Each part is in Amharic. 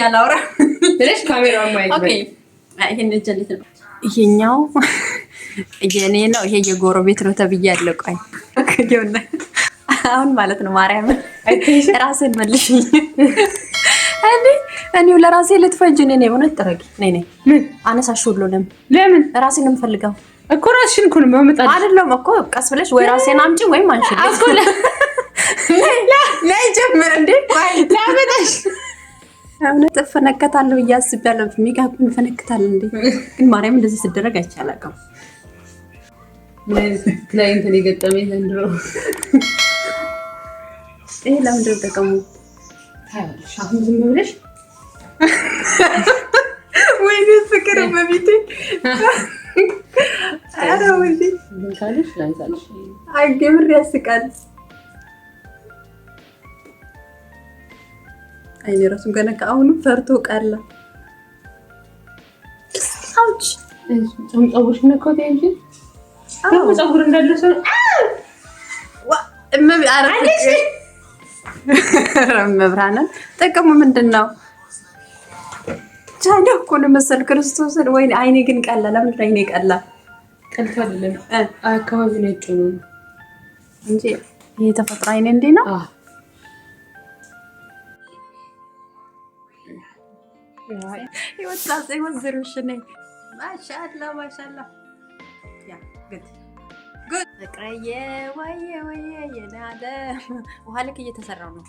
ያላውራ ብለሽ ካሜራውን ማየት ኦኬ። ይሄን ጀልት ነው ይሄኛው የኔ ነው። ይሄ የጎረቤት ነው ተብያለሁ። ቆይ አሁን ማለት ነው ማርያም ራስን መልሽ። እኔው ለራሴ ልትፈጅ ነኝ ነው እውነት ጥረጊ ነኝ አነሳሽ ሁሉ ለምን ራሴን እንፈልጋው እኮ ራስሽን እኮ ነው ማመጣት አይደለም እኮ ቀስ ብለሽ ወይ ራሴን አምጪ ወይ ማንሽ እኮ ላይ ጀምር እንዴ ቆይ ላመጣሽ እውነት ፈነከታለሁ እያስባለሁ ሚጋብን ፈነከታለሁ እንዴ ግን ማርያም እንደዚህ ሲደረግ አይቻላቀም ክላይንት ነው የገጠመኝ ዘንድሮ ይሄ ለምንድነው ተቀሙ ታያለሽ አሁን ዝም ብለሽ ወይኔ ፍቅር በሚቴ አረ ወይኔ ካለሽ ላንሳልሽ አይገምር ያስቃል አይኔ ራሱ ገና ከአሁኑ ፈርቶ ቃላ አውጭ ጸጉርሽ ነካው እንጂ ጸጉር እንዳለ ሰው እመብ አረፈች መብራናን ጥቅሙ ምንድነው? ቻይና እኮ ነው መሰል ክርስቶስ ወይ አይኔ ግን ቀላ ለምን አይኔ ቀላ ቀልቶ አይደለም አካባቢ ነጭ ነው እንጂ ይሄ ተፈጥሮ አይኔ እንዴ ነው ይወጣ ወዝሩሽ ነኝ ማሻአላ ማሻአላ ያ ጉድ ፍቅረዬ ወየ ወየ የናለ ውሃ ልክ እየተሰራው ነው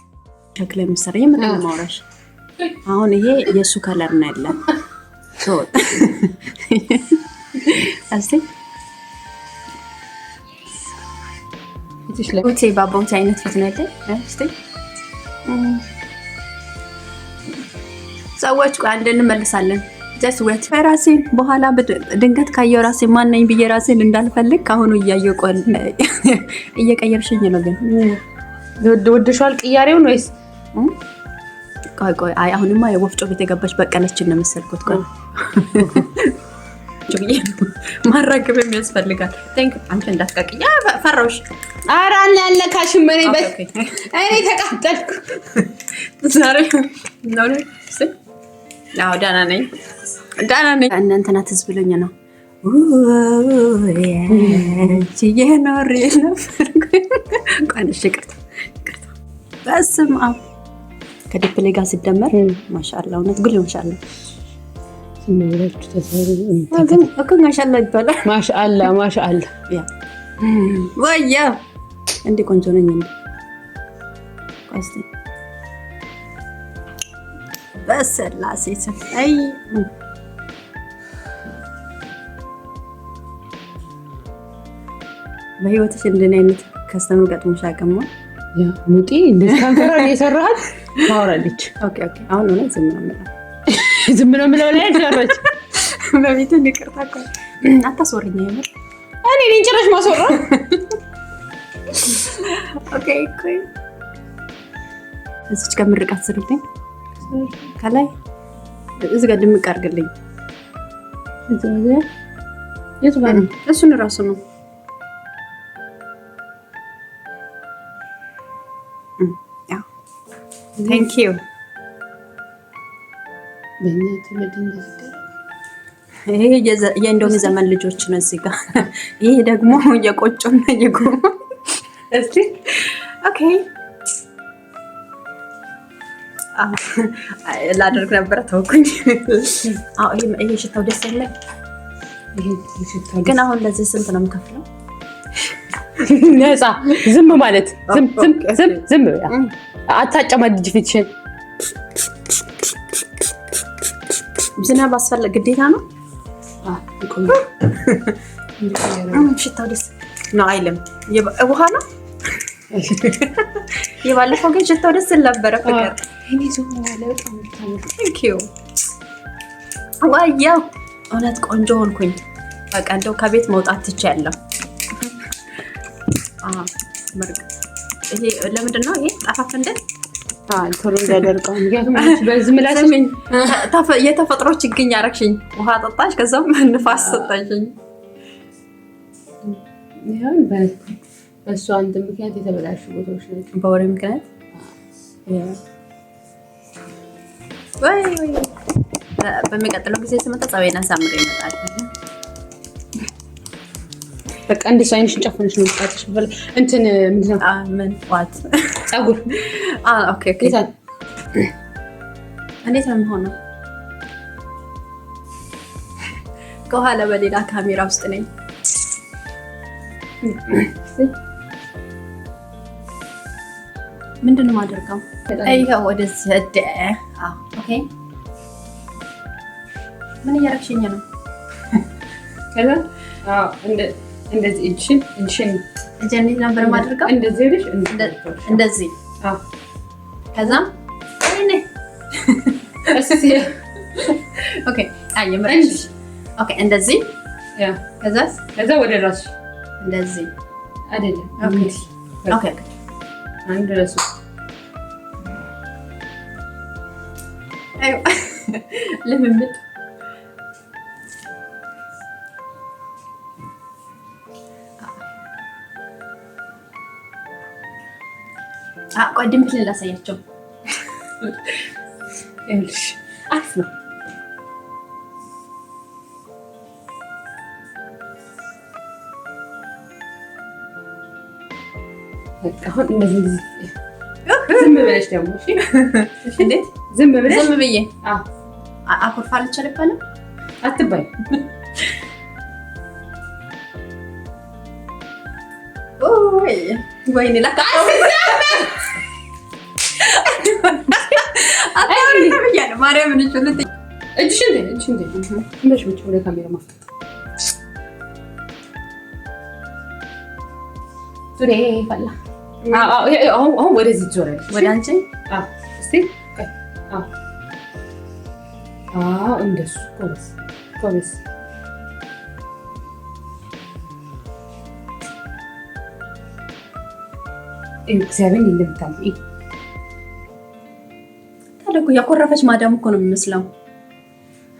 ሸክላ የሚሰራ የምንድነው ማውራሽ አሁን ይሄ የሱ ከለር ነው ያለ ሶ አስቲ እቺ ባባው አይነት ፊት ነው ያለ አስቲ ሰዎች አንድ እንመልሳለን ጀስት ዌት ራሴን በኋላ ድንገት ካየው ራሴን ማን ነኝ ብዬ ራሴን እንዳልፈልግ ካሁኑ እያየው ቆል እየቀየርሽኝ ነው ግን ወድሻል ቅያሬውን ወይስ ቆይ አይ አሁንማ የወፍጮ ቤት የገባች በቀለችን ነው መሰልኩት ቆይ ማራገብ የሚያስፈልጋል ቴንክ አንቺ እንዳትቀቅያ ፈራውሽ ኧረ አልነካሽም እኔ ተቃጠልኩ ዛሬ ነው ነው ዳና ነኝ እናንተና ትዝ ብሎኝ ነው የኖር ቀንሽ ይቅርታ በስም አብ ከዲፕሌ ጋር ሲደመር ማሻአላ እውነት ጉል ማሻአላ ስንብለችሁ ተሰሩ እኮ ማሻአላ ይባላል ማሻአላ ያ ወያ እንዴ ቆንጆ ነኝ እንዴ ቆስቲ በስላሴ አይ በህይወትሽ እንደኔ አይነት ከስተመር ገጥሞሽ አቀማ ያ ሙጢ እንደዚህ ካንከራ እየሰራሃት ታወራለች ኦኬ አሁን ነው ዝም ነው የምለው ላይ ጀረች በቤት ንቅርታ እኮ አታስወሪኝ አይደል እኔ ነኝ ጭራሽ ማስወራ ኦኬ እዚች ጋር ምርቃት ስርልኝ ከላይ እዚህ ጋር ድምቅ አድርግልኝ እሱን ራሱ ነው ቴንክ ዩ ይሄ የእንዶሚ ዘመን ልጆች ነው እዚህ ጋር ይሄ ደግሞ የቆጮና የጎ እስቲ ኦኬ ላደርግ ነበር ተውኩኝ ይሄ ሽታው ደስ ይላል ግን አሁን ለዚህ ስንት ነው የምከፍለው ነፃ ዝም ማለት ዝም አታጨማድጅ ፊትሽን ዝናብ አስፈላጊ ግዴታ ነው ሽታው ደስ ነው አይልም ውሃ ነው የባለፈው ግን ሽታው ደስ ነበር ፍቅር እኔ ዞም ያለ በጣም ቴንክ ዩ ዋያው እውነት ቆንጆ ሆንኩኝ በቃ እንደው ከቤት መውጣት ትችያለሁ መርቅ ይሄ ለምንድነው ይሄ ጣፋፍ እንደ ቶሎ እንዳደርቀው ምክንያቱም በዚህ ምላስ የተፈጥሮ ችግኝ አረክሽኝ ውሃ ጠጣሽ ከዛም ንፋስ ሰጣሽኝ ይሄን በእሱ አንድ ምክንያት የተበላሹ ቦታዎች ናቸው በወሬ ምክንያት ወይ በሚቀጥለው ጊዜ ስመጣ ጸባይና ሳምሬ ይመጣል። በቃ እንደሱ አይንሽን ጨፍነሽ ነው የምትጣጥሽ። እንትን ምንድን ነው ምን ዋት ፀጉር ኦኬ ኦኬ። እንዴት ነው የሚሆነው? ከኋላ በሌላ ካሜራ ውስጥ ነኝ። ምንድን ነው የማደርገው? ይኸው ወደዚህ ሄደ። ኦኬ ምን እያደረግሽኝ ነው? ከዛ እንደዚህ እጅሽን እንዴት ነበር የማደርገው? እንደዚህ ከዛ ኦኬ አየምራሽ ኦኬ እንደዚህ ከዛ ወደ ራስሽ እንደዚህ አይደለም። ኦኬ አንድ ራሱ አይው ልምምድ ቆይ ምን ላሳያቸው? እሺ አሪፍ ነው። አሁን እንደዚህ ዝም ብለሽ ደግሞ እሺ፣ እንዴት ዝም ብለሽ ዝም ብዬ አኩርፋለች አልባለም አትባይ። ወይኔ ለካ ማርያምን እጅሽን ወደ ካሜራ ማፍጠጥ ዙሬ ፈላ። አሁን ወደዚህ ዞራለች ወደ አንቺ እስቲ እንደሱ ጎበዝ። እግዚአብሔር እንደምታምጪ ታዲያ እኮ ያኮረፈች ማዳም እኮ ነው የሚመስለው።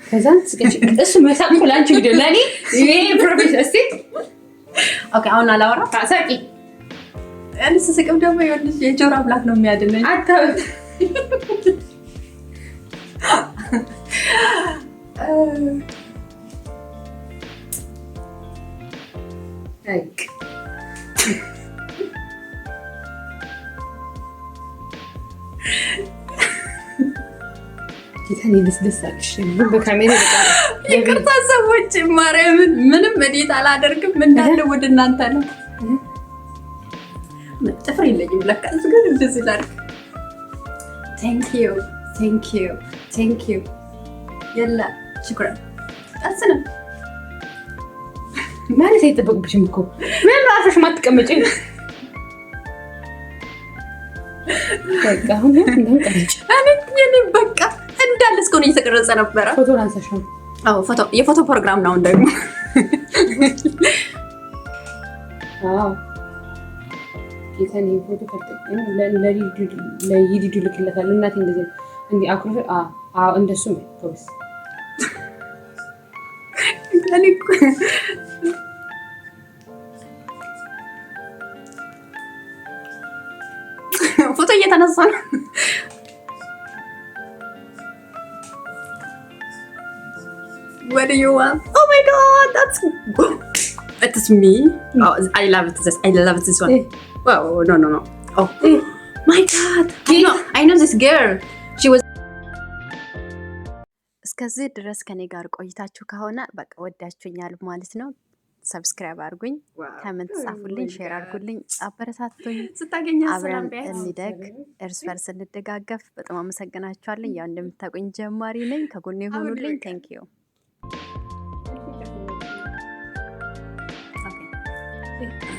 ከዛ እሱ መሳቅ እኮ ለአንቺ ቪዲዮ ለእኔ ይሄ ፕሮፌሽን። እስቲ ኦኬ አሁን አላወራም። ሳቂ። እኔ ስስቅም ደግሞ ይኸውልሽ የጆሮ አምላክ ነው የሚያድነኝ። ይቅርታ ሰዎች፣ ማርያምን ምንም እኔት አላደርግም። እንዳለ ወደ እናንተ ነው። ጥፍር የለኝም ለካ። ግን እንደዚህ ላድርግ። ቴንክ ዩ የላ ሽኩራን። ቀስነ ማለት አይጠበቅብሽም እኮ ምን አርፈሽ ማትቀመጪ? በቃ አሁን እኔ በቃ እንዳለ እስከሆነ እየተቀረጸ ነበረ። ፎቶ ላንሳሽ ነው? አዎ የፎቶ ፕሮግራም ነው ደግሞ። አዎ ጌታን ፎቶ ከተቀኝ ለይዲዱ ልክለታል። እናቴ እንደዚህ እንዴ አኩሪ እንደሱ ነው ፖሊስ ፎቶ እየተነሳ ነው። What do you want? Oh my god, it's me. Oh, I love this one. Wow, no. Oh my god. I know this girl. She was እስከዚህ ድረስ ከኔ ጋር ቆይታችሁ ከሆነ በቃ ወዳችሁኛል ማለት ነው። ሰብስክራይብ አድርጉኝ፣ ኮሜንት ጻፉልኝ፣ ሼር አድርጉልኝ፣ አበረታቱኝ። አብረን እንደግ፣ እርስ በርስ እንደጋገፍ። በጣም አመሰግናችኋለሁ። ያው እንደምታውቁኝ ጀማሪ ነኝ፣ ከጎኔ ሆኑልኝ። ቴንክ ዩ Okay.